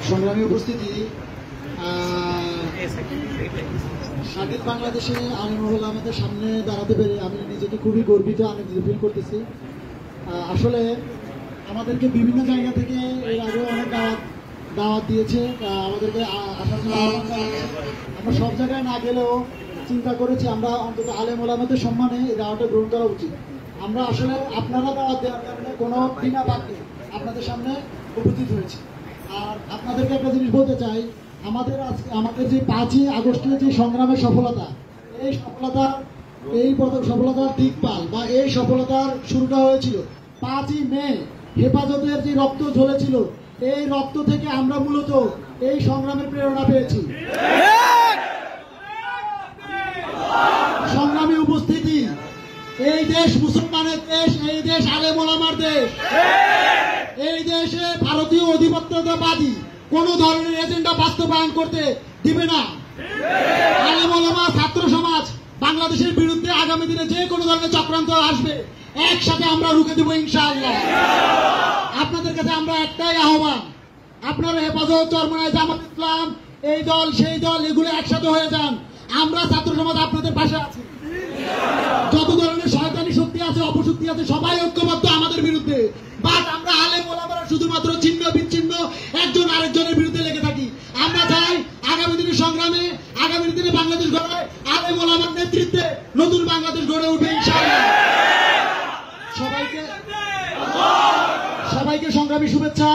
সংগ্রামী উপস্থিতি, স্বাধীন বাংলাদেশে আমিনুল আমাদের সামনে দাঁড়াতে পেরে আমি নিজেকে খুবই গর্বিত, আনন্দিত ফিল করতেছি। আসলে আমাদেরকে বিভিন্ন জায়গা থেকে এর আগে অনেক দাওয়াত দিয়েছে, আমাদেরকে আসার জন্য আহ্বান জানিয়েছে। আমরা সব জায়গায় না গেলেও চিন্তা করেছি আমরা অন্তত আলেম ওলামাদের সম্মানে এই দাওয়াতটা গ্রহণ করা উচিত। আমরা আসলে আপনারা দাওয়াত দেওয়ার কারণে কোনো বিনা বাক্যে আপনাদের সামনে উপস্থিত হয়েছি। আর আপনাদেরকে একটা জিনিস বলতে চাই, আমাদের যে 5ই আগস্টের যে সংগ্রামের সফলতা, এই সফলতার দিকপাল বা এই সফলতার শুরুটা হয়েছিল 5ই মে। হেফাজতের যে রক্ত ঝরেছিল, এই রক্ত থেকে আমরা মূলত এই সংগ্রামের প্রেরণা পেয়েছি। সংগ্রামী উপস্থিতি, এই দেশ মুসলমানের দেশ, এই দেশ আলেম ওলামার দেশ। এই দেশে ভারতীয় অধিপত্যবাদী কোন ধরনের এজেন্ডা বাস্তবায়ন করতে দিবে না। আলেম ওলামা, ছাত্র সমাজ বাংলাদেশের বিরুদ্ধে আগামী দিনে যে কোনো ধরনের চক্রান্ত আসবে, একসাথে আমরা রুখে দেব ইনশাআল্লাহ। আপনাদের কাছে আমরা একটাই আহ্বান, আপনারা হেফাজত, চরমনাই, জামাত ইসলাম, এই দল সেই দল, এগুলো একসাথে হয়ে যান। আমরা ছাত্র সমাজ আপনাদের পাশে আছি। যত ধরনের শয়তানি শক্তি আছে, অপশক্তি আছে, সবাই ঐক্যবদ্ধ আমাদের বিরুদ্ধে। বাট আমরা আলেম ওলামারা শুধুমাত্র ছিন্ন বিচ্ছিন্ন একজন আরেকজনের বিরুদ্ধে লেগে থাকি। আমরা চাই আগামী দিনের সংগ্রামে, আগামী দিনে বাংলাদেশ গড়ায় আলেম ওলামার নেতৃত্বে নতুন বাংলাদেশ গড়ে উঠবে ইনশাআল্লাহ। সবাইকে সংগ্রামী শুভেচ্ছা।